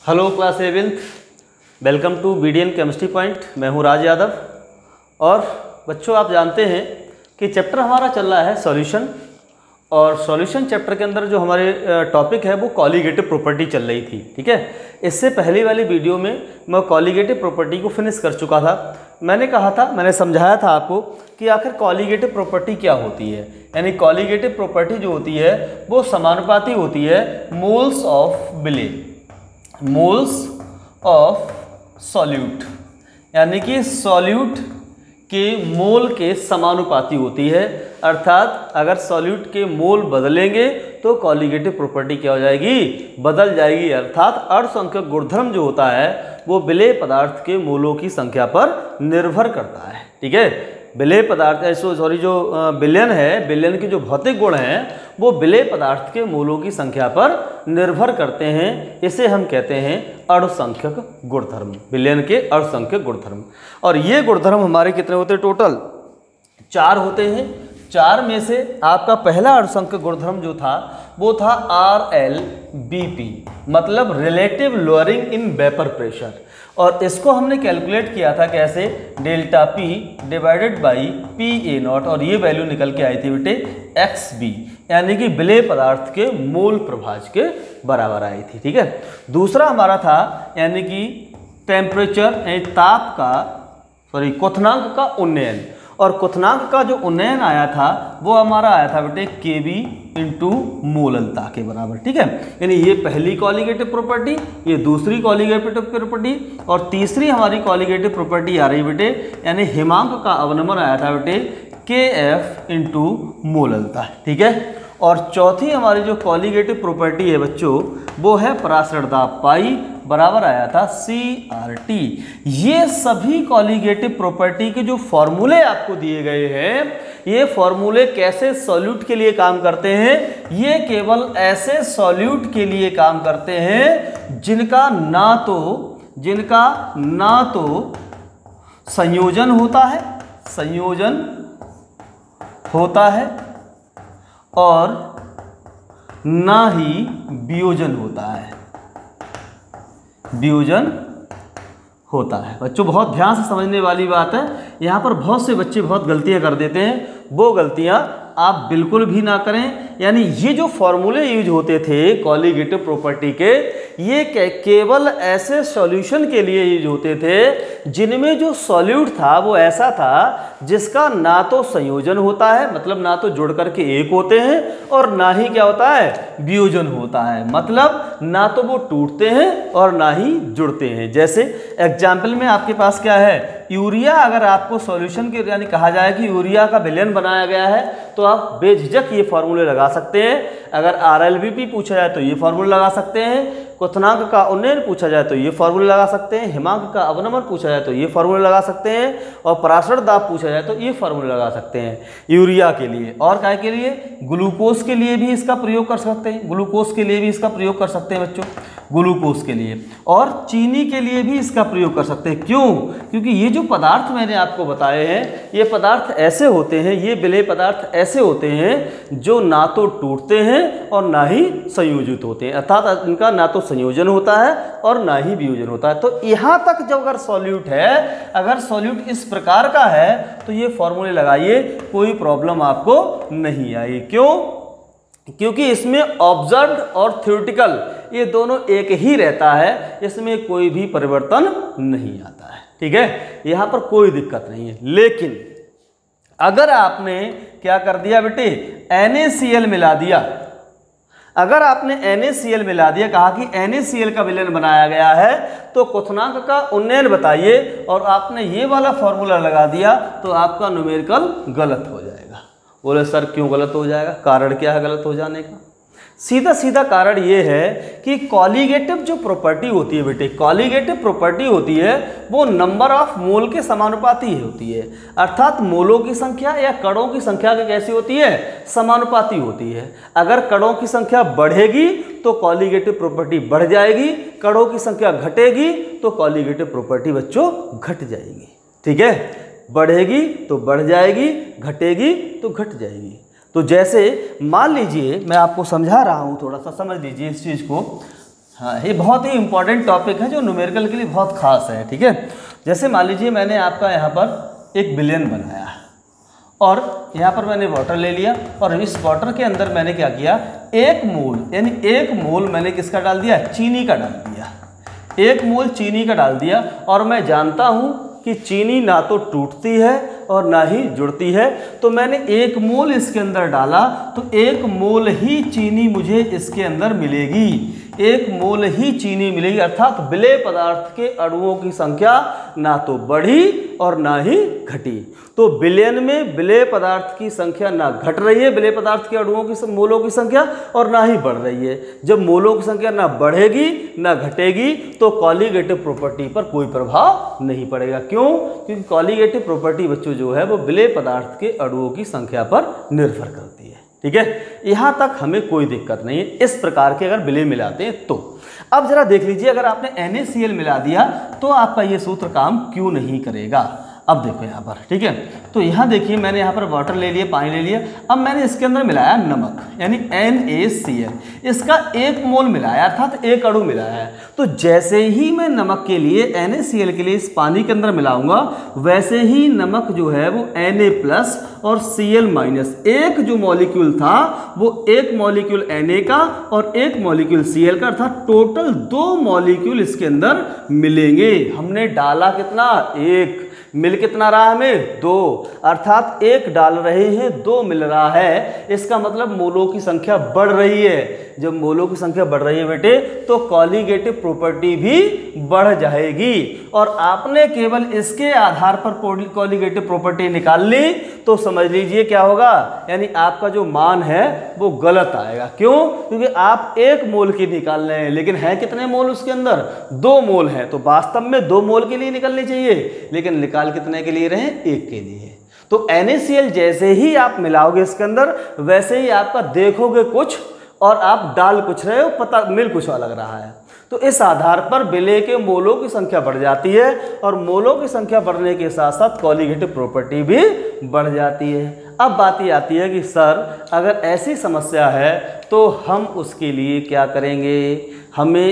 Hello class 7th, welcome to BDN chemistry point. मैं हूं राज यादव। और बच्चों, आप जानते हैं कि चैप्टर हमारा चल रहा है सॉल्यूशन, और सॉल्यूशन चैप्टर के अंदर जो हमारे टॉपिक है वो कॉलीगेटिव प्रॉपर्टी चल रही थी। ठीक है, इससे पहले वाली वीडियो में मैं कॉलीगेटिव प्रॉपर्टी को फिनिश कर चुका था। मैंने समझाया था आपको कि आखिर कॉलीगेटिव प्रॉपर्टी क्या होती है। यानी कॉलीगेटिव प्रॉपर्टी जो होती है वो समानुपाती होती है मोल्स ऑफ बिले, मोल्स ऑफ सॉल्यूट, यानी कि सॉल्यूट के मोल के समानुपाती होती है। अर्थात अगर सॉल्यूट के मोल बदलेंगे तो कॉलीगेटिव प्रॉपर्टी क्या हो जाएगी, बदल जाएगी। अर्थात अणुसंख्यक गुणधर्म जो होता है वो विलेय पदार्थ के मोलों की संख्या पर निर्भर करता है। ठीक है, विलेय पदार्थ जो विलयन है, विलयन के जो भौतिक गुण हैं वो विलेय पदार्थ के मोलों की संख्या पर निर्भर करते हैं। इसे हम कहते हैं अणुसंख्यक गुणधर्म, विलयन के अणुसंख्यक गुणधर्म। और ये गुणधर्म हमारे कितने होते हैं? टोटल 4 होते हैं। 4 में से आपका पहला अणुसंख्यक गुणधर्म जो था वो था RLBP, मतलब relative lowering in vapour pressure. और इसको हमने कैलकुलेट किया था कैसे? Delta P divided by PA0, और ये वैल्यू निकल के आई थी बेटे XB, यानी कि विलेय पदार्थ के मोल प्रभाज के बराबर आई थी। ठीक है, दूसरा हमारा था यानी कि टेम्परेचर ताप का क्वथनांक का उन्नयन, और क्वथनांक का जो उन्नयन आया था वो हमारा आया था बेटे KB इंटू मोललता के बराबर। ठीक है, यानी ये पहली कॉलीगेटिव प्रॉपर्टी, ये दूसरी कॉलीगेटिव प्रॉपर्टी, और तीसरी हमारी कॉलीगेटिव प्रॉपर्टी आ रही बेटे यानी हिमांक का अवनमन आया था बेटे KF इंटू मोललता। ठीक है, और चौथी हमारी जो कॉलीगेटिव प्रॉपर्टी है बच्चों वो है परासरण दाब पाई, बराबर आया था CRT। ये सभी कॉलीगेटिव प्रॉपर्टी के जो फॉर्मूले आपको दिए गए हैं, ये फॉर्मूले कैसे सॉल्यूट के लिए काम करते हैं? ये केवल ऐसे सॉल्यूट के लिए काम करते हैं जिनका ना तो संयोजन होता है और ना ही वियोजन होता है। बच्चों, बहुत ध्यान से समझने वाली बात है। यहाँ पर बहुत से बच्चे बहुत गलतियाँ कर देते हैं, वो गलतियाँ आप बिल्कुल भी ना करें। यानी ये जो फॉर्मूले यूज होते थे कॉलीगेटिव प्रॉपर्टी के, ये केवल ऐसे सॉल्यूशन के लिए यूज होते थे जिनमें जो सॉल्यूट था वो ऐसा था जिसका ना तो संयोजन होता है, मतलब ना तो जुड़ करके एक होते हैं, और ना ही क्या होता है, वियोजन होता है, मतलब ना तो वो टूटते हैं और ना ही जुड़ते हैं। जैसे एग्जाम्पल में आपके पास क्या है, यूरिया। अगर आपको सॉल्यूशन के यानी कहा जाए कि यूरिया का विलयन बनाया गया है तो आप बेझिझक ये फॉर्मूले लगा सकते हैं। अगर RLBP पूछा जाए तो ये फॉर्मूले लगा सकते हैं, क्वथनांक का उन्नयन पूछा जाए तो ये फॉर्मूले लगा सकते हैं, हिमांक का अवनमन पूछा जाए तो ये फॉर्मूले लगा सकते हैं, और परासरण दाब पूछा जाए तो ये फॉर्मूले लगा सकते हैं यूरिया के लिए। और काय के लिए? ग्लूकोज के लिए भी इसका प्रयोग कर सकते हैं, ग्लूकोज के लिए भी इसका प्रयोग कर सकते हैं बच्चों, ग्लूकोज के लिए। और चीनी के लिए भी इसका प्रयोग कर सकते हैं। क्यों? क्योंकि ये जो पदार्थ मैंने आपको बताए हैं, ये पदार्थ ऐसे होते हैं, ये विलेय पदार्थ ऐसे होते हैं जो ना तो टूटते हैं और ना ही संयोजित होते हैं। अर्थात इनका ना तो संयोजन होता है और ना ही वियोजन होता है। तो यहाँ तक जब अगर सॉल्यूट है, अगर सॉल्यूट इस प्रकार का है तो ये फॉर्मूले लगाइए, कोई प्रॉब्लम आपको नहीं आएगी। क्यों? क्योंकि इसमें ऑब्जर्व्ड और थ्योरेटिकल ये दोनों एक ही रहता है, इसमें कोई भी परिवर्तन नहीं आता है। ठीक है, यहाँ पर कोई दिक्कत नहीं है। लेकिन अगर आपने क्या कर दिया बेटे, NaCl मिला दिया, अगर आपने NaCl मिला दिया, कहा कि NaCl का विलयन बनाया गया है तो क्वथनांक का उन्नयन बताइए, और आपने ये वाला फॉर्मूला लगा दिया तो आपका न्यूमेरिकल गलत हो जाएगा। बोले सर क्यों गलत हो जाएगा? कारण क्या है गलत हो जाने का? सीधा कारण ये है कि कॉलीगेटिव जो प्रॉपर्टी होती है बेटे, कॉलीगेटिव प्रॉपर्टी होती है वो नंबर ऑफ मोल के समानुपाती होती है। अर्थात मोलों की संख्या या कणों की संख्या की कैसी होती है? समानुपाती होती है। अगर कणों की संख्या बढ़ेगी तो कॉलीगेटिव प्रॉपर्टी बढ़ जाएगी, कणों की संख्या घटेगी तो कॉलीगेटिव प्रॉपर्टी बच्चों घट जाएगी। ठीक है, बढ़ेगी तो बढ़ जाएगी, घटेगी तो घट जाएगी। तो जैसे मान लीजिए, मैं आपको समझा रहा हूँ, थोड़ा सा समझ लीजिए इस चीज़ को। हाँ, ये बहुत ही इंपॉर्टेंट टॉपिक है जो न्यूमेरिकल के लिए बहुत खास है। ठीक है, जैसे मान लीजिए मैंने आपका यहाँ पर 1 बिलियन बनाया और यहाँ पर मैंने वाटर ले लिया और इस वाटर के अंदर मैंने क्या किया, 1 मोल यानी 1 मोल मैंने किसका डाल दिया, चीनी का डाल दिया। 1 मोल चीनी का डाल दिया और मैं जानता हूँ कि चीनी ना तो टूटती है और ना ही जुड़ती है, तो मैंने 1 मोल इसके अंदर डाला तो 1 मोल ही चीनी मुझे इसके अंदर मिलेगी, 1 मोल ही चीनी मिलेगी। अर्थात विलेय पदार्थ के अणुओं की संख्या ना तो बढ़ी और ना ही घटी। तो बिलियन में विलेय पदार्थ की संख्या ना घट रही है, विलेय पदार्थ के अणुओं की मोलों की संख्या, और ना ही बढ़ रही है। जब मोलों की संख्या ना बढ़ेगी ना घटेगी तो कॉलीगेटिव प्रॉपर्टी पर कोई प्रभाव नहीं पड़ेगा। क्यों? क्योंकि कॉलीगेटिव प्रॉपर्टी बच्चों जो है वो विलेय पदार्थ के अणुओं की संख्या पर निर्भर करती है। ठीक है, यहां तक हमें कोई दिक्कत नहीं है इस प्रकार के अगर विलेय मिलाते हैं तो। अब जरा देख लीजिए, अगर आपने NaCl मिला दिया तो आपका ये सूत्र काम क्यों नहीं करेगा। अब देखो यहाँ पर, ठीक है, तो यहाँ देखिए मैंने यहाँ पर वाटर ले लिया, पानी ले लिया, अब मैंने इसके अंदर मिलाया नमक यानी NaCl, इसका 1 मोल मिलाया अर्थात 1 अणु मिलाया है। तो जैसे ही मैं नमक के लिए NaCl के लिए इस पानी के अंदर मिलाऊंगा वैसे ही नमक जो है वो Na+ और Cl- एक जो मॉलिक्यूल था वो 1 मॉलिक्यूल Na का और 1 मॉलिक्यूल Cl का, अर्थात टोटल 2 मॉलिक्यूल इसके अंदर मिलेंगे। हमने डाला कितना, 1, मिल कितना रहा हमें, 2, अर्थात 1 डाल रहे हैं 2 मिल रहा है। इसका मतलब मोलों की संख्या बढ़ रही है। जब मोलों की संख्या बढ़ रही है बेटे तो कॉलीगेटिव प्रॉपर्टी भी बढ़ जाएगी। और आपने केवल इसके आधार पर कॉलीगेटिव प्रॉपर्टी निकाल ली तो समझ लीजिए क्या होगा, यानी आपका जो मान है वो गलत आएगा। क्यों? क्योंकि आप 1 मोल की निकाल रहे हैं, लेकिन है कितने मोल उसके अंदर, 2 मोल है। तो वास्तव में 2 मोल के लिए निकलनी चाहिए, लेकिन निकाल कितने के लिए रहे, 1 के लिए। तो NaCl जैसे ही आप मिलाओगे इसके अंदर वैसे ही आपका देखोगे कुछ और आप डाल कुछ रहे हो, पता मिल कुछ लग रहा है। तो इस आधार पर विलेय के मोलों की संख्या बढ़ जाती है और मोलों की संख्या बढ़ने के साथ साथ कॉलीगेटिव प्रॉपर्टी भी बढ़ जाती है। अब बात ये आती है कि सर अगर ऐसी समस्या है तो हम उसके लिए क्या करेंगे,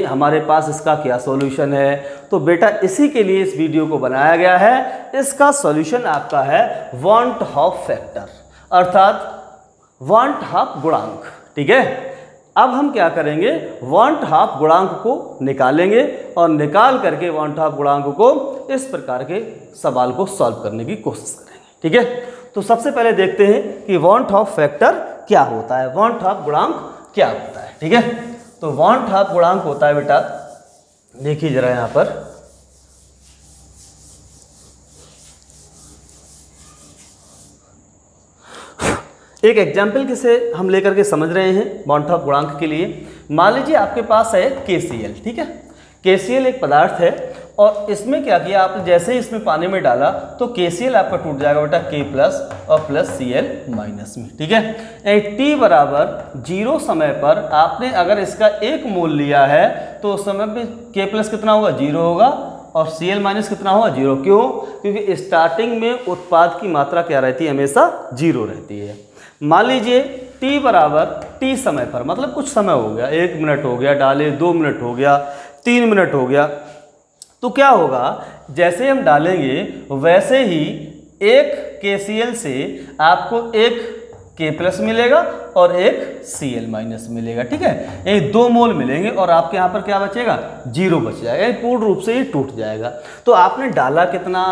हमारे पास इसका क्या सॉल्यूशन है। तो बेटा इसी के लिए इस वीडियो को बनाया गया है। इसका सॉल्यूशन आपका है वांट हाफ फैक्टर, अर्थात वांट हाफ गुणांक। ठीक है, अब हम क्या करेंगे, वांट हाफ गुणांक को निकालेंगे और निकाल करके वांट हाफ गुणांक को इस प्रकार के सवाल को सॉल्व करने की कोशिश करेंगे। ठीक है, तो सबसे पहले देखते हैं कि वांट हाफ फैक्टर क्या होता है, वांट हाफ गुणांक क्या होता है। ठीक है, तो वांट हाफ गुणांक होता है बेटा, देखिए जरा यहां पर, एक एग्जाम्पल किसे हम लेकर के समझ रहे हैं वांट हाफ गुणांक के लिए। मान लीजिए आपके पास है KCl। ठीक है, KCl एक पदार्थ है और इसमें क्या किया आपने, जैसे ही इसमें पानी में डाला तो KCl आपका टूट जाएगा बेटा K+ और +Cl- में। ठीक है, t बराबर 0 समय पर आपने अगर इसका 1 मोल लिया है तो उस समय पे K+ कितना होगा, 0 होगा और Cl- कितना होगा, 0। क्यों? क्योंकि स्टार्टिंग में उत्पाद की मात्रा क्या रहती है, हमेशा 0 रहती है। मान लीजिए t बराबर t समय पर, मतलब कुछ समय हो गया, 1 मिनट हो गया डाले, 2 मिनट हो गया, 3 मिनट हो गया, तो क्या होगा, जैसे हम डालेंगे वैसे ही 1 KCl से आपको 1 K+ मिलेगा और 1 Cl- मिलेगा। ठीक है, ये 2 मोल मिलेंगे और आपके यहाँ पर क्या बचेगा, 0 बच जाएगा, ये पूर्ण रूप से ये टूट जाएगा। तो आपने डाला कितना,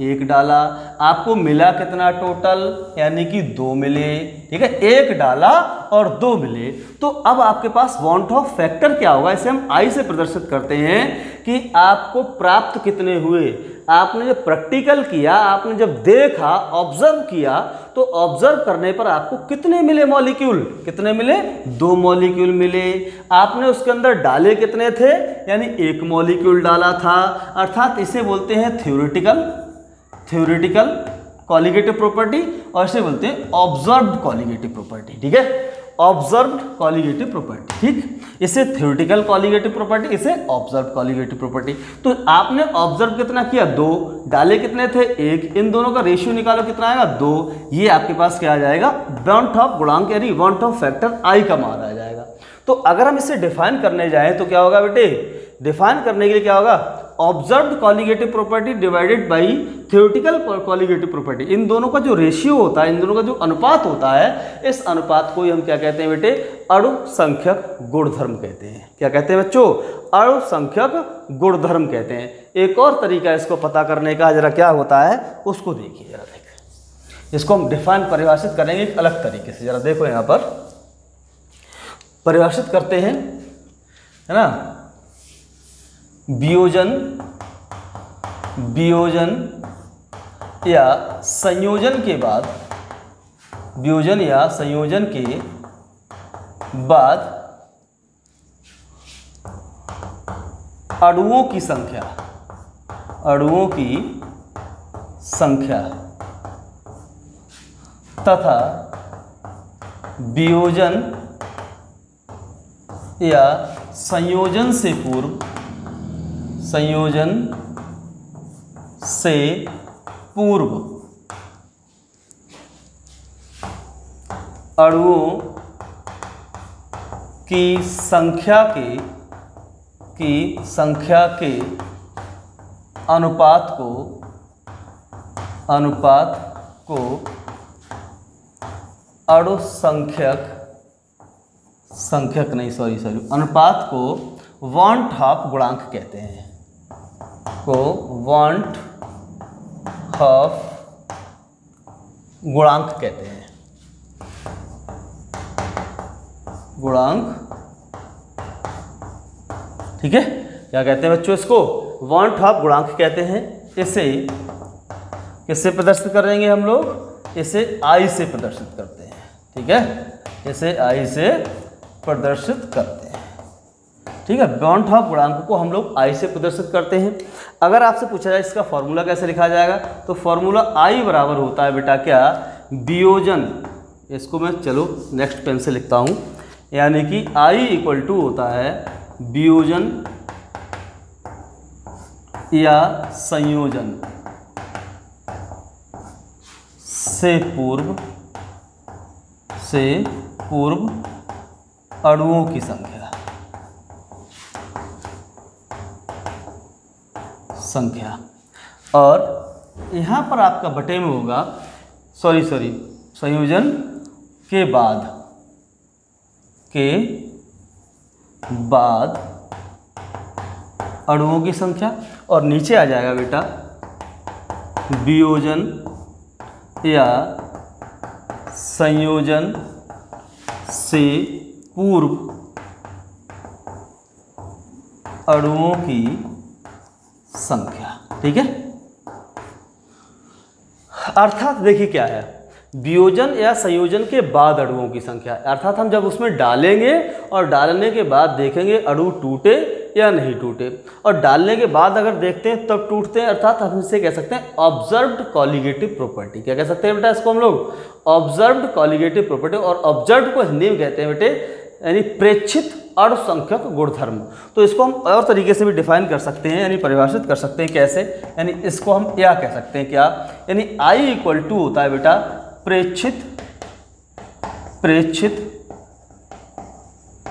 1 डाला, आपको मिला कितना टोटल, यानी कि 2 मिले। ठीक है, 1 डाला और 2 मिले। तो अब आपके पास वांट हाफ फैक्टर क्या होगा, इसे हम I से प्रदर्शित करते हैं कि आपको प्राप्त कितने हुए। आपने जब प्रैक्टिकल किया, आपने जब देखा, ऑब्जर्व किया, तो ऑब्जर्व करने पर आपको कितने मिले मॉलिक्यूल, कितने मिले, 2 मॉलिक्यूल मिले। आपने उसके अंदर डाले कितने थे, यानी 1 मॉलिक्यूल डाला था, अर्थात इसे बोलते हैं थ्योरेटिकल कॉलीगेटिव प्रॉपर्टी और इसे बोलते हैं ऑब्जर्व्ड कॉलीगेटिव प्रॉपर्टी। ठीक है, ऑब्जर्व्ड कॉलीगेटिव प्रॉपर्टी, ठीक, इसे थ्योरेटिकल कॉलीगेटिव प्रॉपर्टी, इसे ऑब्जर्व्ड कॉलीगेटिव प्रॉपर्टी। तो आपने ऑब्जर्व कितना किया, 2, डाले कितने थे, 1, इन दोनों का रेशियो निकालो कितना आएगा, 2। ये आपके पास क्या आ जाएगा, वांट हाफ गुणांक यानी वांट हाफ फैक्टर I का मान आ जाएगा। तो अगर हम इसे डिफाइन करने जाएं तो क्या होगा बेटे, डिफाइन करने के लिए क्या होगा, observed colligative property divided by theoretical colligative property. इन दोनों का जो रेशियो होता है, इन दोनों का जो अनुपात होता है, इस अनुपात को ही हम क्या कहते हैं बेटे, अणु संख्यक गुणधर्म कहते हैं। क्या कहते हैं बच्चों, अणु संख्यक गुणधर्म कहते हैं। एक और तरीका इसको पता करने का जरा क्या होता है उसको देखिए, जरा देखिए, इसको हम डिफाइन परिभाषित करेंगे एक अलग तरीके से। जरा देखो यहाँ पर परिभाषित करते हैं, है ना, वियोजन या संयोजन के बाद, वियोजन या संयोजन के बाद अणुओं की संख्या, अणुओं की संख्या तथा वियोजन या संयोजन से पूर्व, संयोजन से पूर्व अणुओं की संख्या के अनुपात को अणु अनुपात को वांट हाफ गुणांक कहते हैं, को वांट हाफ गुणांक कहते हैं, गुणांक। ठीक है, क्या कहते हैं बच्चों, इसको वांट हाफ गुणांक कहते हैं। इसे किससे प्रदर्शित करेंगे हम लोग, इसे आई से प्रदर्शित करते हैं। ठीक है, इसे आई से प्रदर्शित करते हैं। ठीक है, वांट हाफ गुणांक को हम लोग आई से प्रदर्शित करते हैं। अगर आपसे पूछा जाए इसका फॉर्मूला कैसे लिखा जाएगा, तो फॉर्मूला आई बराबर होता है बेटा क्या, वियोजन, इसको मैं चलो नेक्स्ट पेन से लिखता हूँ, यानी कि आई इक्वल टू होता है वियोजन या संयोजन से पूर्व अणुओं की संख्या। और यहाँ पर आपका बटे में होगा, संयोजन के बाद अणुओं की संख्या, और नीचे आ जाएगा बेटा वियोजन या संयोजन से पूर्व अणुओं की संख्या। ठीक है, अर्थात देखिए क्या है, वियोजन या संयोजन के बाद अणुओं की संख्या, अर्थात हम जब उसमें डालेंगे और डालने के बाद देखेंगे अणु टूटे या नहीं टूटे, और डालने के बाद अगर देखते हैं तब टूटते हैं, अर्थात हम इसे कह सकते हैं ऑब्जर्व्ड कॉलिगेटिव प्रॉपर्टी। क्या कह सकते हैं बेटा इसको हम लोग, ऑब्जर्व्ड कॉलिगेटिव प्रॉपर्टी। और ऑब्जर्व्ड को हिंदी में कहते हैं बेटे यानी प्रेक्षित अणु संख्यक गुणधर्म। तो इसको हम और तरीके से भी डिफाइन कर सकते हैं, यानी परिभाषित कर सकते हैं। कैसे, यानी इसको हम क्या कह सकते हैं, क्या, यानी आई इक्वल टू होता है बेटा प्रेक्षित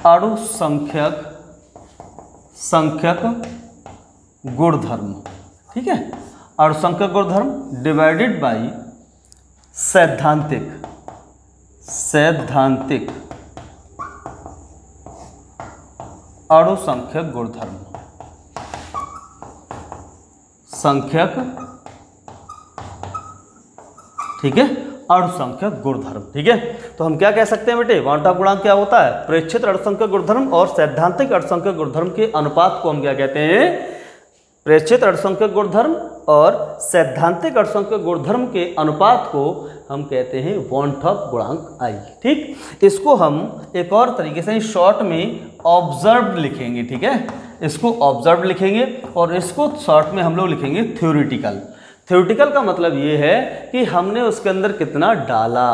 अणु संख्यक गुणधर्म। ठीक है, अणु संख्यक गुणधर्म डिवाइडेड बाय सैद्धांतिक अणु संख्यक गुणधर्म, संख्यक। ठीक है, अणु संख्यक गुणधर्म। ठीक है, तो हम क्या कह सकते हैं बेटे, वांट हाफ गुणांक क्या होता है, प्रेक्षित अणु संख्यक गुणधर्म और सैद्धांतिक अणु संख्यक गुणधर्म के अनुपात को हम क्या कहते हैं, प्रेक्षित अणु संख्यक गुणधर्म और सैद्धांतिक अणु संख्यक गुणधर्म के अनुपात को हम कहते हैं वांट हाफ गुणांक आई। ठीक, इसको हम एक और तरीके से शॉर्ट में ऑब्जर्व्ड लिखेंगे। ठीक है, इसको ऑब्जर्व्ड लिखेंगे और इसको शॉर्ट में हम लोग लिखेंगे थ्योरेटिकल। थ्योरेटिकल का मतलब ये है कि हमने उसके अंदर कितना डाला,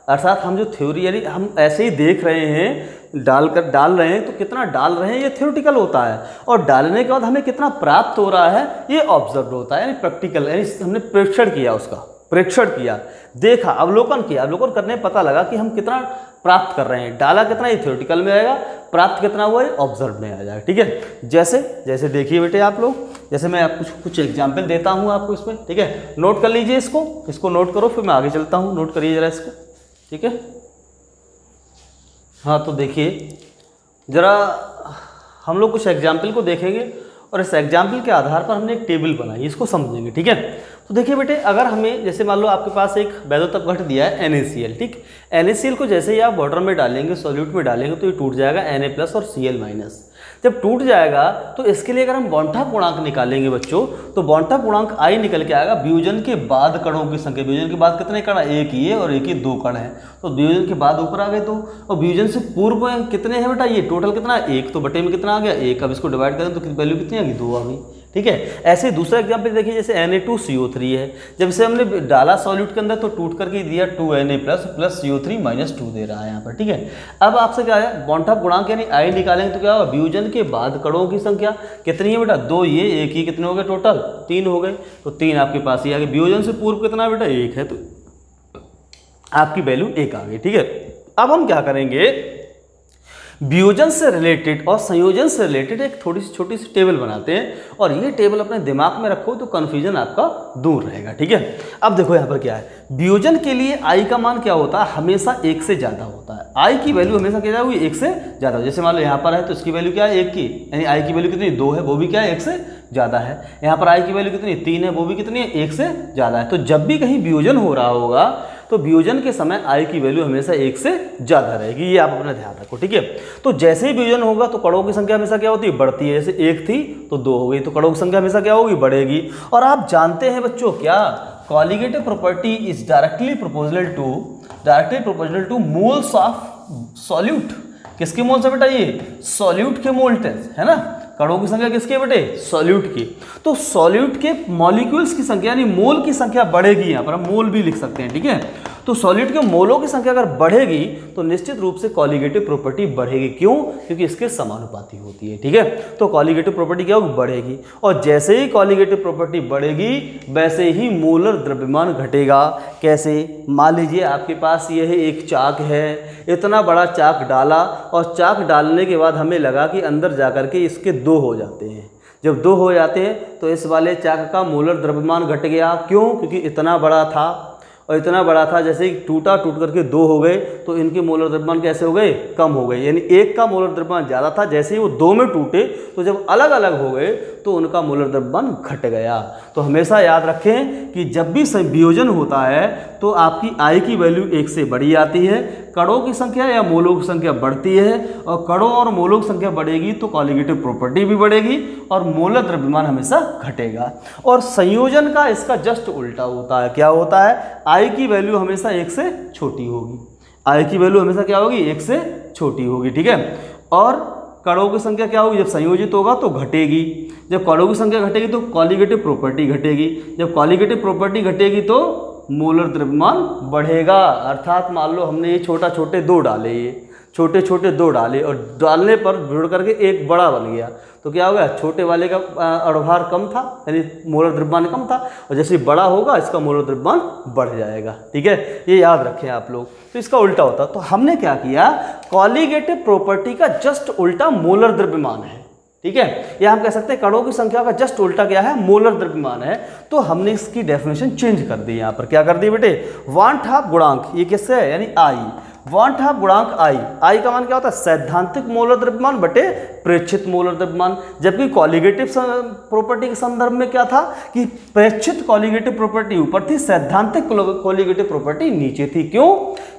अर्थात हम जो थ्योरी यानी हम ऐसे ही देख रहे हैं, डाल रहे हैं तो कितना डाल रहे हैं ये थ्योरेटिकल होता है, और डालने के बाद हमें कितना प्राप्त हो रहा है ये ऑब्जर्व होता है, यानी प्रैक्टिकल, यानी हमने प्रेक्षण किया उसका। प्रेक्षण किया, देखा, अवलोकन किया, अवलोकन करने में पता लगा कि हम कितना प्राप्त कर रहे हैं, डाला कितना ये थ्योरेटिकल में आएगा, प्राप्त कितना हुआ है ऑब्जर्व में आ जाएगा। ठीक है, जैसे देखिए बेटे आप लोग, जैसे मैं आपको कुछ एग्जाम्पल देता हूँ आपको इसमें। ठीक है, नोट कर लीजिए इसको नोट करो, फिर मैं आगे चलता हूँ, नोट करिए जरा इसको। ठीक है, हाँ तो देखिए ज़रा हम लोग कुछ एग्जाम्पल को देखेंगे और इस एग्जाम्पल के आधार पर हमने एक टेबल बनाई, इसको समझेंगे। ठीक है, तो देखिए बेटे, अगर हमें जैसे मान लो आपके पास एक वैधोतप घट दिया है NaCl। ठीक, NaCl को जैसे ही आप वाटर में डालेंगे, सॉल्यूट में डालेंगे तो ये टूट जाएगा Na+ और Cl-। जब टूट जाएगा तो इसके लिए अगर हम बॉन्ड पूर्णांक निकालेंगे बच्चों, तो बॉन्ड पूर्णांक I निकल के आएगा वियोजन के बाद कणों की संख्या। वियोजन के बाद कितने कण, एक ही है और एक ही दो कण है, तो वियोजन के बाद ऊपर आ गए तो, और वियोजन से पूर्व कितने हैं बेटा, ये टोटल कितना है, एक, तो बटे में कितना आ गया, एक। अब इसको डिवाइड करें तो वैल्यू कितनी आ गई, 2 आ गई। ठीक है, ऐसे दूसरा एग्जाम्पल देखिए, जैसे Na2CO3 है, जब इसे हमने डाला सॉल्यूट के अंदर तो टूट करके दिया 2Na+ CO3 - 2 दे रहा है यहाँ पर। ठीक है, अब आपसे क्या है, बॉन्ड गुणांक यानी I निकालेंगे तो क्या होगा, वियोजन के बाद कणों की संख्या कितनी है बेटा, 2, ये एक ही, कितने हो गए टोटल, 3 हो गए, तो 3 आपके पास ही आ गए। वियोजन से पूर्व कितना बेटा, 1 है, तो आपकी वैल्यू 1 आ गई। ठीक है, अब हम क्या करेंगे, वियोजन से रिलेटेड और संयोजन से रिलेटेड एक थोड़ी सी छोटी सी टेबल बनाते हैं, और ये टेबल अपने दिमाग में रखो तो कन्फ्यूजन आपका दूर रहेगा। ठीक है, अब देखो यहाँ पर क्या है, वियोजन के लिए I का मान क्या होता है, हमेशा 1 से ज़्यादा होता है। I की वैल्यू हमेशा क्या हुई, 1 से ज़्यादा। जैसे मान लो यहाँ पर है तो इसकी वैल्यू क्या है, 1 की, यानी I की वैल्यू कितनी, 2 है, वो भी क्या है, 1 से ज़्यादा है। यहाँ पर I की वैल्यू कितनी, 3 है, वो भी कितनी है, 1 से ज़्यादा है। तो जब भी कहीं वियोजन हो रहा होगा तो वियोजन के समय I की वैल्यू हमेशा 1 से ज़्यादा रहेगी, ये आप अपना ध्यान रखो। ठीक है, तो जैसे ही वियोजन होगा तो कणों की संख्या हमेशा क्या होती है, बढ़ती है। जैसे 1 थी तो 2 हो गई, तो कणों की संख्या हमेशा क्या होगी, बढ़ेगी। और आप जानते हैं बच्चों क्या, colligative property is directly proportional two moles of solute. किसके मोल से बेटा, ये सॉल्यूट के मोल है ना, कणों की संख्या किसकी है बेटे, सॉल्यूट की। तो सॉल्यूट के मॉलिक्यूल्स की संख्या यानी मोल की संख्या बढ़ेगी, यहाँ पर हम मोल भी लिख सकते हैं। ठीक है, तो सॉल्यूट के मोलों की संख्या अगर बढ़ेगी तो निश्चित रूप से कॉलीगेटिव प्रॉपर्टी बढ़ेगी। क्यों, क्योंकि इसके समानुपाती होती है। ठीक है, तो कॉलीगेटिव प्रॉपर्टी क्या होगी, बढ़ेगी, और जैसे ही कॉलीगेटिव प्रॉपर्टी बढ़ेगी वैसे ही मोलर द्रव्यमान घटेगा। कैसे, मान लीजिए आपके पास यह एक चाक है, इतना बड़ा चाक डाला, और चाक डालने के बाद हमें लगा कि अंदर जाकर के इसके 2 हो जाते हैं। जब 2 हो जाते हैं तो इस वाले चाक का मोलर द्रव्यमान घट गया। क्यों, क्योंकि इतना बड़ा था और इतना बड़ा था, जैसे ही टूट करके 2 हो गए तो इनके मोलर द्रव्यमान कैसे हो गए, कम हो गए। यानी एक का मोलर द्रव्यमान ज़्यादा था, जैसे ही वो 2 में टूटे तो जब अलग अलग हो गए तो उनका मोलर द्रव्यमान घट गया। तो हमेशा याद रखें कि जब भी वियोजन होता है तो आपकी I की वैल्यू 1 से बड़ी आती है, कणों की संख्या या मोलों की संख्या बढ़ती है, और कणों और मोलों की संख्या बढ़ेगी तो कॉलीगेटिव प्रॉपर्टी भी बढ़ेगी और मोलर द्रव्यमान हमेशा घटेगा। और संयोजन का इसका जस्ट उल्टा होता है। क्या होता है, I की वैल्यू हमेशा 1 से छोटी होगी। I की वैल्यू हमेशा क्या होगी, 1 से छोटी होगी। ठीक है, और कणों की संख्या क्या होगी, जब संयोजित होगा तो घटेगी। जब कणों की संख्या घटेगी तो कॉलीगेटिव प्रॉपर्टी घटेगी। जब कॉलीगेटिव प्रॉपर्टी घटेगी तो मोलर द्रव्यमान बढ़ेगा। अर्थात मान लो हमने ये छोटे 2 डाले, ये छोटे 2 डाले, और डालने पर जुड़ करके एक बड़ा बन गया, तो क्या होगा, छोटे वाले का अणुभार कम था, यानी मोलर द्रव्यमान कम था, और जैसे बड़ा होगा इसका मोलर द्रव्यमान बढ़ जाएगा। ठीक है, ये याद रखें आप लोग। तो इसका उल्टा होता, तो हमने क्या किया, कॉलीगेटिव प्रॉपर्टी का जस्ट उल्टा मोलर द्रव्यमान है। ठीक है, या हम कह सकते हैं कणों की संख्या का जस्ट उल्टा क्या है, मोलर द्रव्यमान है। तो हमने इसकी डेफिनेशन चेंज कर दी, यहाँ पर क्या कर दी बेटे, वांट हाफ गुणांक, ये किससे है, यानी I, वांट हाफ गुणांक I का मान क्या होता है, सैद्धांतिक मोलर द्रव्यमान बटे प्रेक्षित मोलर द्रव्यमान। जबकि कॉलीगेटिव प्रॉपर्टी के संदर्भ में क्या था कि प्रेक्षित कॉलीगेटिव प्रॉपर्टी ऊपर थी, सैद्धांतिक कॉलीगेटिव प्रॉपर्टी नीचे थी। क्यों,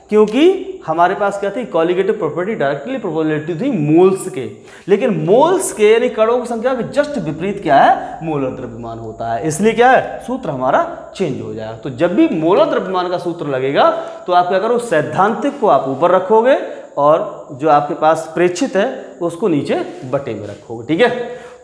क्योंकि हमारे पास क्या थी, कॉलीगेटिव प्रॉपर्टी डायरेक्टली प्रोपोर्शनल थी मोल्स के, लेकिन मोल्स के यानी कणों की संख्या के जस्ट विपरीत क्या है, मोलर द्रव्यमान होता है। इसलिए क्या है, सूत्र हमारा चेंज हो जाएगा। तो जब भी मोलर द्रव्यमान का सूत्र लगेगा तो आप क्या करो, सैद्धांतिक को आप ऊपर रखोगे और जो आपके पास प्रेक्षित है उसको नीचे बटे में रखोगे। ठीक है,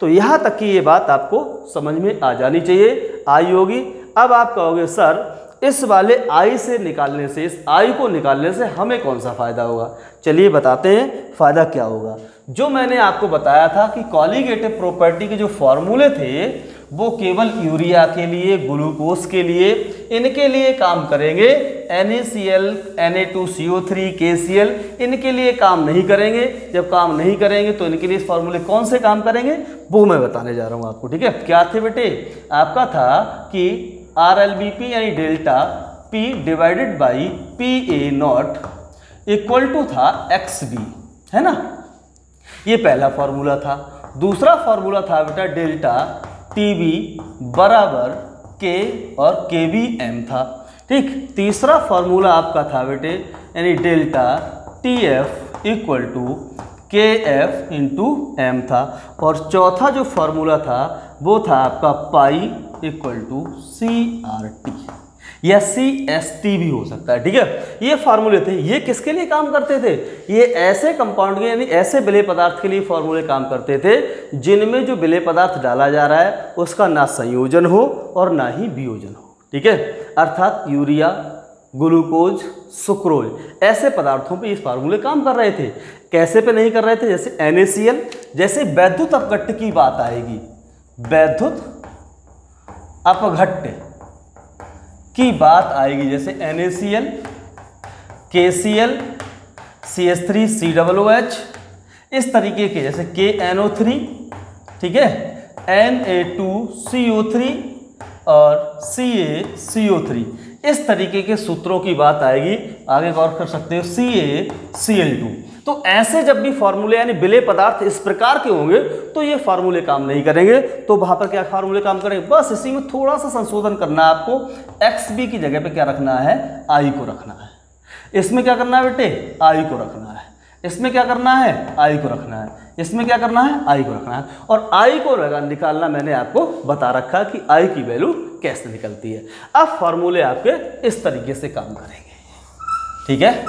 तो यहाँ तक की ये बात आपको समझ में आ जानी चाहिए, आई होगी। अब आप कहोगे सर इस वाले I से निकालने से, इस I को निकालने से हमें कौन सा फायदा होगा। चलिए बताते हैं फायदा क्या होगा। जो मैंने आपको बताया था कि कॉलीगेटिव प्रॉपर्टी के जो फॉर्मूले थे वो केवल यूरिया के लिए, ग्लूकोज के लिए इनके लिए काम करेंगे। NaCl, Na2CO3, KCl इनके लिए काम नहीं करेंगे। जब काम नहीं करेंगे तो इनके लिए इस फॉर्मूले कौन से काम करेंगे वो मैं बताने जा रहा हूँ आपको, ठीक है। क्या थे बेटे, आपका था कि RLBP यानी delta P divided by PA0 equal to था XB, है ना, ये पहला फॉर्मूला था। दूसरा फॉर्मूला था बेटा डेल्टा TB बराबर K और KBM था, ठीक। तीसरा फॉर्मूला आपका था बेटे यानी delta TF equal to KF into M था। और चौथा जो फॉर्मूला था वो था आपका पाई इक्वल टू CRT या CST भी हो सकता है, ठीक है। ये फार्मूले थे, ये किसके लिए काम करते थे, ये ऐसे कंपाउंड के यानी ऐसे विलेय पदार्थ के लिए फार्मूले काम करते थे जिनमें जो विलेय पदार्थ डाला जा रहा है उसका ना संयोजन हो और ना ही वियोजन हो, ठीक है। अर्थात यूरिया, ग्लूकोज, सुक्रोज ऐसे पदार्थों पे ये फार्मूले काम कर रहे थे। कैसे पे नहीं कर रहे थे, जैसे NaCl, जैसे वैद्युत अपघट्ट की बात आएगी, वैद्युत अपघट्ट की बात आएगी, जैसे NaCl, KCl, CH3COOH इस तरीके के, जैसे KNO3, ठीक है, Na2CO3 और CaCO3 इस तरीके के सूत्रों की बात आएगी। आगे गौर कर सकते हो CaCl2। तो ऐसे जब भी फॉर्मूले यानी विलेय पदार्थ इस प्रकार के होंगे तो ये फार्मूले काम नहीं करेंगे। तो वहां पर क्या फार्मूले काम करेंगे, बस इसी में थोड़ा सा संशोधन करना है आपको। XB की जगह पे क्या रखना है, I को रखना है। इसमें क्या करना है बेटे, I को रखना है। इसमें क्या करना है, I को रखना है। इसमें क्या करना है, I को रखना है। और I को निकालना मैंने आपको बता रखा कि I की वैल्यू कैसे निकलती है। अब फॉर्मूले आपके इस तरीके से काम करेंगे, ठीक है,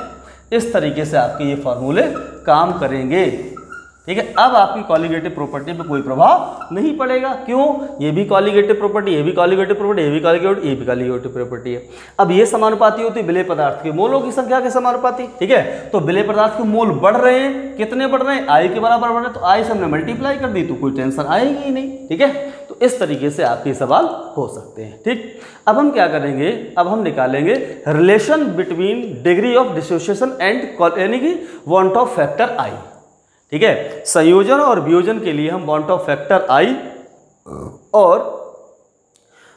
इस तरीके से आपके ये फॉर्मूले काम करेंगे, ठीक है। अब आपकी कॉलिगेटिव प्रॉपर्टी पे कोई प्रभाव नहीं पड़ेगा। क्यों, ये भी कॉलिगेटिव प्रॉपर्टी, ये भी कॉलिगेटिव प्रॉपर्टी, ये भी कॉलिगेटिव प्रॉपर्टी है। अब ये समानुपाती होती है विलेय पदार्थ के मोलों की संख्या के समानुपाती, ठीक है। तो विलेय पदार्थ के मोल बढ़ रहे हैं, कितने बढ़ रहे हैं, I के बराबर बढ़ रहे हैं, तो I से हमने मल्टीप्लाई कर दी तो कोई टेंशन आएगी ही नहीं, ठीक है। तो इस तरीके से आपके सवाल हो सकते हैं, ठीक। अब हम क्या करेंगे, अब हम निकालेंगे relation between degree of dissociation and यानी कि वांट ऑफ फैक्टर I, ठीक है। संयोजन और वियोजन के लिए हम वांट ऑफ फैक्टर I और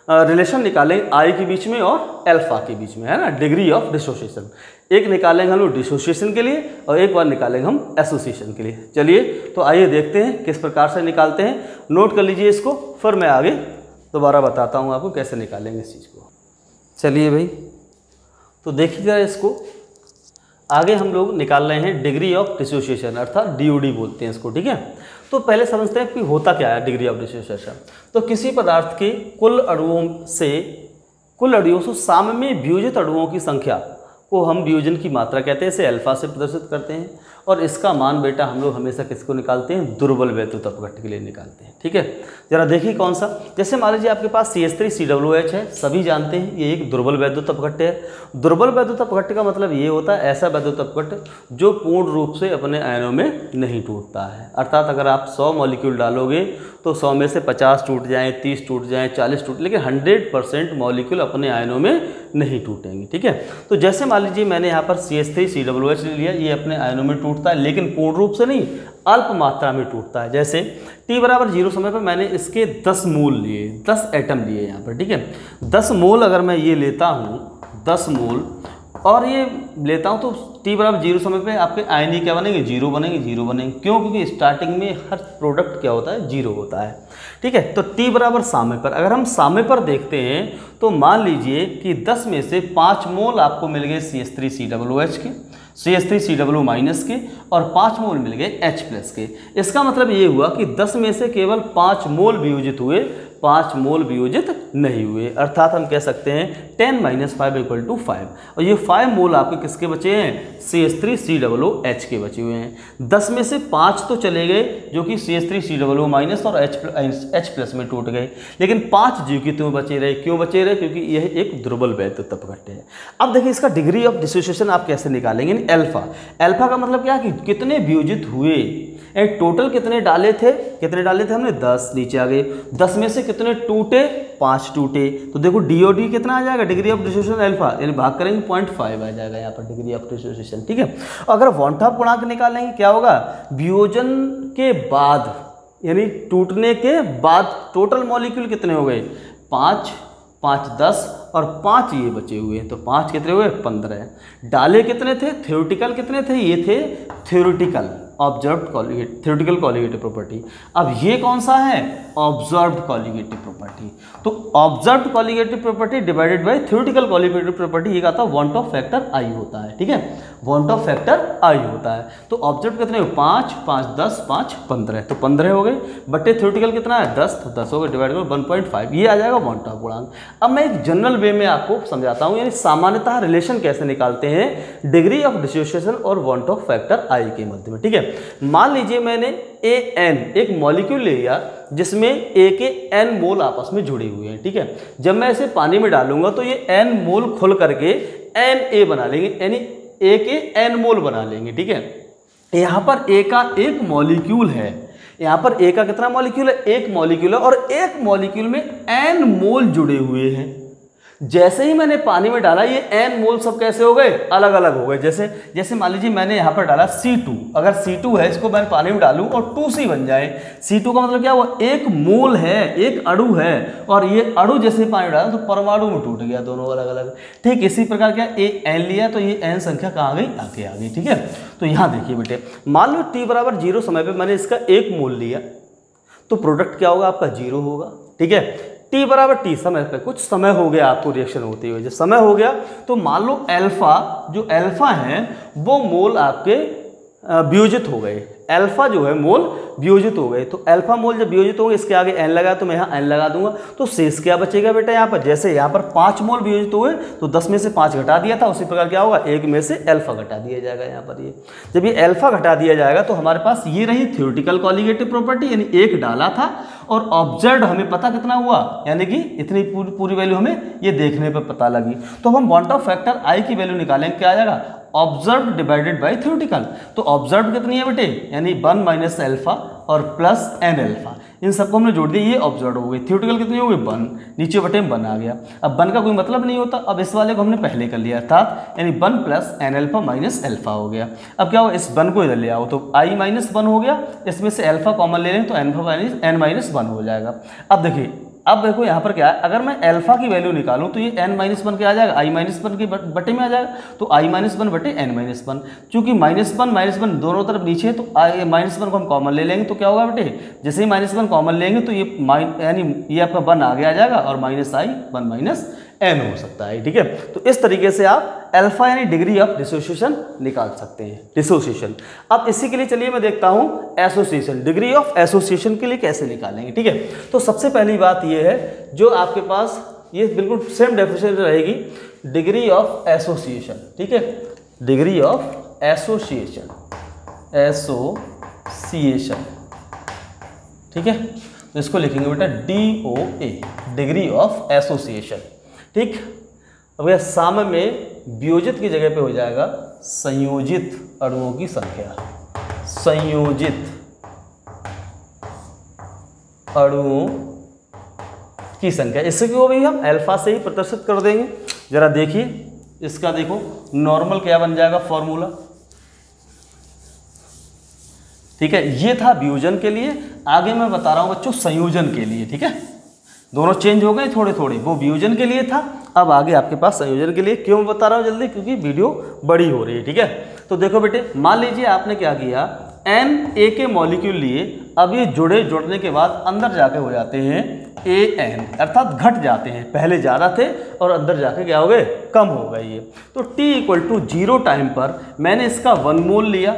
रिलेशन निकालेंगे I के बीच में और अल्फा के बीच में, है ना, डिग्री ऑफ डिसोसिएशन। एक निकालेंगे हम लोग डिसोसिएशन के लिए और एक बार निकालेंगे हम एसोसिएशन के लिए। चलिए तो आइए देखते हैं किस प्रकार से निकालते हैं। नोट कर लीजिए इसको, फिर मैं आगे दोबारा बताता हूँ आपको कैसे निकालेंगे इस चीज़ को। चलिए भाई, तो देखिएगा इसको। आगे हम लोग निकाल रहे हैं डिग्री ऑफ डिसोसिएशन, अर्थात DOD बोलते हैं इसको, ठीक है। तो पहले समझते हैं कि होता क्या है डिग्री ऑफ डिसोसिएशन। तो किसी पदार्थ के कुल अणुओं से साम्य वियोजित अणुओं की संख्या को हम वियोजन की मात्रा कहते हैं, इसे अल्फा से प्रदर्शित करते हैं। और इसका मान बेटा हम लोग हमेशा किसको निकालते हैं, दुर्बल वैद्युत अपघट्ट के लिए निकालते हैं, ठीक है। जरा देखिए कौन सा, जैसे मान लीजिए आपके पास CH3COOH है, सभी जानते हैं ये एक दुर्बल वैद्युत अपघट्ट है। दुर्बल वैद्युत अपघट्ट का मतलब ये होता है ऐसा वैद्युत अपघट्ट जो पूर्ण रूप से अपने आयनों में नहीं टूटता है। अर्थात अगर आप 100 मॉलिक्यूल डालोगे तो 100 में से 50 टूट जाएँ, 30 टूट जाएँ, 40 टूट, लेकिन 100% मॉलिक्यूल अपने आयनों में नहीं टूटेंगे, ठीक है। तो जैसे मान लीजिए मैंने यहाँ पर CH3COOH ले लिया, ये अपने आयनों में टूटता है लेकिन पूर्ण रूप से नहीं, अल्प मात्रा में टूटता है। जैसे t बराबर 0 समय पर मैंने इसके 10 मोल लिए, 10 एटम लिए यहाँ पर, ठीक है। 10 मोल अगर मैं ये लेता हूँ, 10 मोल और ये लेता हूँ, तो t बराबर 0 समय पे आपके आयन क्या बनेंगे, 0 बनेंगे, 0 बनेंगे। क्यों, क्योंकि स्टार्टिंग में हर प्रोडक्ट क्या होता है, 0 होता है, ठीक है। तो t बराबर साम्य पर, अगर हम साम्य पर देखते हैं तो मान लीजिए कि 10 में से 5 मोल आपको मिल गए CH3COOH के, CH3COO माइनस के, और 5 मोल मिल गए H प्लस के। इसका मतलब ये हुआ कि 10 में से केवल 5 मोल वियोजित हुए, 5 मोल वियोजित नहीं हुए। अर्थात हम कह सकते हैं 10 - 5 = 5। और ये 5 मोल आपके किसके बचे हैं, CH3COOH के बचे हुए हैं। 10 में से 5 तो चले गए जो कि CH3COO माइनस और H प्लस में टूट गए, लेकिन 5 जीव की त्यों बचे रहे। क्यों बचे रहे, क्योंकि यह एक दुर्बल वैद्युत अपघट्ट है। अब देखिए इसका डिग्री ऑफ डिसोसिएशन आप कैसे निकालेंगे, अल्फा। अल्फा का मतलब क्या है कि कितने वियोजित हुए, टोटल कितने डाले थे हमने 10, नीचे आ गए। 10 में से कितने टूटे, 5 टूटे। तो देखो DOD कितना आ जाएगा, डिग्री ऑफ डिसोसिएशन अल्फा, यानी भाग करेंगे 0.5 आ जाएगा यहाँ पर डिग्री ऑफ डिसोसिएशन। ठीक है, अगर वॉन टॉप गुणांक निकालेंगे क्या होगा, वियोजन के बाद यानी टूटने के बाद टोटल मॉलिक्यूल कितने हो गए, 5, 5 10 और 5 ये बचे हुए हैं, तो 5 कितने हुए, 15। डाले कितने थे, थ्योरेटिकल कितने थे, ये थे theoretical observed colligative, theoretical colligative property. अब ये कौन सा है, ऑब्जर्व्ड कॉलिगेटिव प्रॉपर्टी। तो observed colligative property divided by theoretical colligative property, ये कहता है वन टॉप फैक्टर आई होता है। ठीक है, वन टॉप फैक्टर आई होता है। तो ऑब्जर्व कितने हो, 5, 5 10, 5 15, तो 15 हो गए, बटे थ्योरेटिकल कितना है 10, तो 10 हो गए, डिवाइड करो 1.5, ये आ जाएगा वन टॉप गुणांक। अब मैं एक जनरल वे में आपको समझाता हूँ, यानी सामान्यतः रिलेशन कैसे निकालते हैं डिग्री ऑफ डिसोसिएशन और वन टॉप फैक्टर आई के मध्य में। ठीक है, मान लीजिए मैंने AN एक मॉलिक्यूल ले लिया जिसमें A के N मोल आपस में जुड़े हुए हैं। ठीक है, जब मैं इसे पानी में डालूंगा तो ये N मोल खुल करके NA बना लेंगे, यानी A के N मोल बना लेंगे। ठीक है, यहाँ पर A का एक मॉलिक्यूल है, यहाँ पर A का कितना मॉलिक्यूल है, एक मॉलिक्यूल है, और एक मॉलिक्यूल में N मोल जुड़े हुए हैं। जैसे ही मैंने पानी में डाला ये N मोल सब कैसे हो गए, अलग अलग हो गए। जैसे मान लीजिए मैंने यहाँ पर डाला C2, अगर C2 है इसको मैं पानी में डालूं और 2C बन जाए। C2 का मतलब क्या हुआ, एक मोल है, एक अणु है, और ये अणु जैसे पानी में डाला तो परमाणु में टूट गया, दोनों अलग अलग। ठीक, इसी प्रकार क्या N लिया तो ये N संख्या कहाँ गई, आगे आ गई। ठीक है, तो यहाँ देखिए बेटे, मान लो t बराबर 0 समय पे मैंने इसका एक मोल लिया तो प्रोडक्ट क्या होगा आपका, 0 होगा। ठीक है, t बराबर t समय पे, कुछ समय हो गया आपको रिएक्शन होते हुए, जब समय हो गया तो मान लो अल्फा, जो अल्फा है वो मोल आपके वियोजित हो गए, अल्फा जो है मोल वियोजित हो गए। तो अल्फा मोल जब वियोजित हो गए, इसके आगे n लगा तो मैं यहाँ n लगा दूंगा, तो शेष क्या बचेगा बेटा यहाँ पर, जैसे यहाँ पर 5 मोल वियोजित हुए तो 10 में से 5 घटा दिया था, उसी प्रकार क्या होगा, 1 में से अल्फा घटा दिया जाएगा। यहाँ पर ये जब ये अल्फा घटा दिया जाएगा तो हमारे पास ये रही थ्योरेटिकल कॉलिगेटिव प्रॉपर्टी, यानी एक डाला था और ऑब्जर्व हमें पता कितना हुआ, यानी कि इतनी पूरी वैल्यू हमें ये देखने पर पता लगी। तो हम वन ऑफ फैक्टर आई की वैल्यू निकालेंगे, क्या आ जाएगा, ऑब्जर्व डिवाइडेड बाय थ्योरेटिकल। तो ऑब्जर्व कितनी है बेटे, यानी 1 माइनस अल्फा और प्लस n अल्फा, इन सबको हमने जोड़ दिया, ये ऑब्जर्व हो गई। थ्योरेटिकल कितनी हो गई, 1, नीचे बटे में 1 आ गया। अब 1 का कोई मतलब नहीं होता, अब इस वाले को हमने पहले कर लिया, अर्थात यानी 1 plus n alpha minus alpha हो गया। अब क्या होगा, इस 1 को इधर ले आओ तो i माइनस 1 हो गया, इसमें से अल्फा कॉमन ले लें तो n माइनस 1 हो जाएगा। अब देखिए, अब देखो यहाँ पर क्या है, अगर मैं अल्फा की वैल्यू निकालूं तो ये n माइनस 1 क्या आ जाएगा, i माइनस 1 के बटे में आ जाएगा, तो i माइनस 1 बटे n माइनस 1। चूंकि माइनस वन दोनों तरफ नीचे है तो i माइनस 1 को हम कॉमन ले लेंगे, तो क्या होगा बेटे, जैसे ही माइनस 1 कॉमन लेंगे तो ये यानी ये आपका 1 आगे आ जाएगा और माइनस i 1 माइनस n हो सकता है। ठीक है, तो इस तरीके से आप अल्फा यानी डिग्री ऑफ डिसोसिएशन निकाल सकते हैं, डिसोसिएशन। अब इसी के लिए चलिए मैं देखता हूं एसोसिएशन, डिग्री ऑफ एसोसिएशन के लिए कैसे निकालेंगे। ठीक है, तो सबसे पहली बात ये है, जो आपके पास ये बिल्कुल सेम डेफिनेशन रहेगी, डिग्री ऑफ एसोसिएशन। ठीक है, डिग्री ऑफ एसोसिएशन, एसोसिएशन। ठीक है, तो इसको लिखेंगे बेटा DOA, डिग्री ऑफ एसोसिएशन। ठीक, अब यह साम में वियोजित की जगह पे हो जाएगा संयोजित अणुओं की संख्या, संयोजित अणुओं की संख्या। इसको भी हम अल्फा से ही प्रदर्शित कर देंगे। जरा देखिए इसका, देखो नॉर्मल क्या बन जाएगा फॉर्मूला। ठीक है, ये था वियोजन के लिए, आगे मैं बता रहा हूं बच्चों संयोजन के लिए। ठीक है, दोनों चेंज हो गए थोड़े थोड़े, वो वियोजन के लिए था, अब आगे आपके पास संयोजन के लिए। क्यों बता रहा हूँ जल्दी, क्योंकि वीडियो बड़ी हो रही है। ठीक है, तो देखो बेटे, मान लीजिए आपने क्या किया, Na के मॉलिक्यूल लिए, अब ये जुड़ने के बाद अंदर जाके हो जाते हैं AN, अर्थात घट जाते हैं, पहले ज़्यादा थे और अंदर जाके क्या हो गए, कम हो गए ये। तो t = 0 टाइम पर मैंने इसका 1 मोल लिया,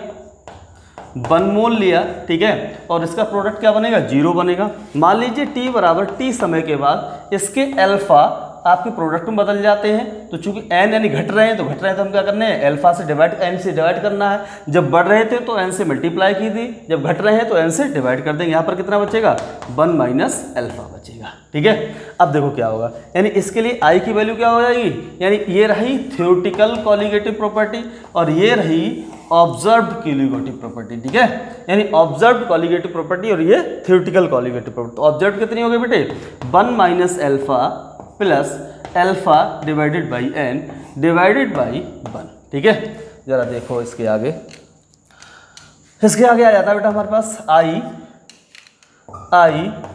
1 मोल लिया। ठीक है, और इसका प्रोडक्ट क्या बनेगा, 0 बनेगा। मान लीजिए t बराबर t समय के बाद इसके अल्फा आपके प्रोडक्ट में बदल जाते हैं, तो चूंकि n यानी घट रहे हैं तो हम क्या करने हैं, अल्फा से n से डिवाइड करना है। जब बढ़ रहे थे तो n से मल्टीप्लाई की थी, जब घट रहे हैं तो n से डिवाइड कर देंगे। यहाँ पर कितना बचेगा, 1 माइनस अल्फा बचेगा। ठीक है, अब देखो क्या होगा, यानी इसके लिए i की वैल्यू क्या हो जाएगी, यानी ये रही थ्योरेटिकल कॉलिगेटिव प्रॉपर्टी और ये रही ऑब्जर्व्ड कॉलीगेटिव प्रॉपर्टी, ठीक है, यानी ऑब्जर्व्ड कॉलीगेटिव प्रॉपर्टी और ये थ्योरेटिकल कॉलीगेटिव प्रॉपर्टी। तो ऑब्जर्व्ड कितनी हो गई बेटे 1 minus alpha plus alpha divided by n divided by 1, ठीक है। जरा देखो इसके आगे आ जाता है बेटा हमारे पास आई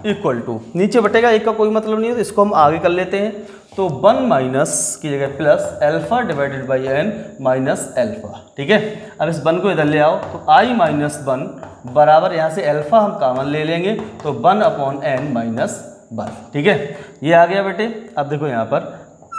इक्वल टू, नीचे बटेगा एक का कोई मतलब नहीं है तो इसको हम आगे कर लेते हैं। तो 1 माइनस की जगह plus alpha divided by n minus alpha, ठीक है। अब इस 1 को इधर ले आओ तो आई माइनस 1 बराबर यहाँ से एल्फा हम कॉमन ले लेंगे तो 1 अपॉन एन माइनस 1, ठीक है। ये आ गया बेटे। अब देखो यहाँ पर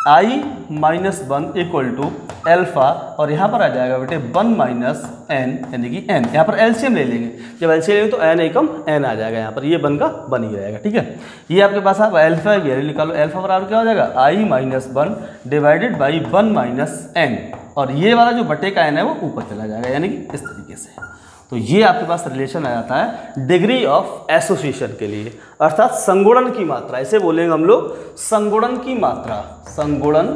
आई माइनस 1 इक्वल टू एल्फा और यहाँ पर आ जाएगा बेटे 1 माइनस एन यानी कि एन, यहाँ पर एलसीएम ले लेंगे, जब एलसीएम लेंगे तो एन एकम एन आ जाएगा, यहाँ पर ये 1 का 1 ही रहेगा, ठीक है। ये आपके पास आप एल्फा वैल्यू निकालो, एल्फा बराबर क्या हो जाएगा i minus 1 divided by 1 minus n, और ये वाला जो बटे का एन है वो ऊपर चला जाएगा, यानी कि इस तरीके से। तो ये आपके पास रिलेशन आ जाता है डिग्री ऑफ एसोसिएशन के लिए, अर्थात संगुणन की मात्रा, इसे बोलेंगे हम लोग संगुणन की मात्रा, संगुणन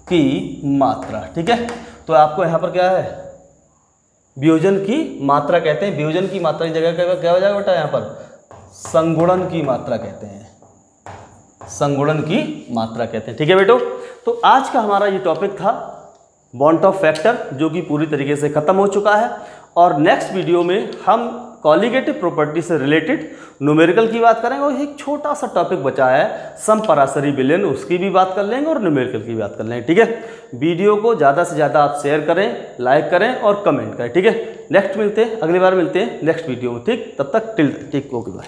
की मात्रा, ठीक है। तो आपको यहाँ पर क्या है वियोजन की मात्रा कहते हैं, वियोजन की मात्रा की जगह क्या हो जाएगा बेटा यहाँ पर संगुणन की मात्रा कहते हैं, संगुणन की मात्रा कहते हैं, ठीक है बेटो। तो आज का हमारा ये टॉपिक था बॉन्ट ऑफ फैक्टर, जो कि पूरी तरीके से खत्म हो चुका है, और नेक्स्ट वीडियो में हम कॉलीगेटिव प्रॉपर्टी से रिलेटेड न्यूमेरिकल की बात करेंगे, और एक छोटा सा टॉपिक बचा है समपराशरी विलयन, उसकी भी बात कर लेंगे और न्यूमेरिकल की बात कर लेंगे, ठीक है। वीडियो को ज़्यादा से ज़्यादा आप शेयर करें, लाइक करें और कमेंट करें, ठीक है। नेक्स्ट मिलते हैं, अगली बार मिलते हैं नेक्स्ट वीडियो में, ठीक। तब तक टिल ठीक ओके बाय।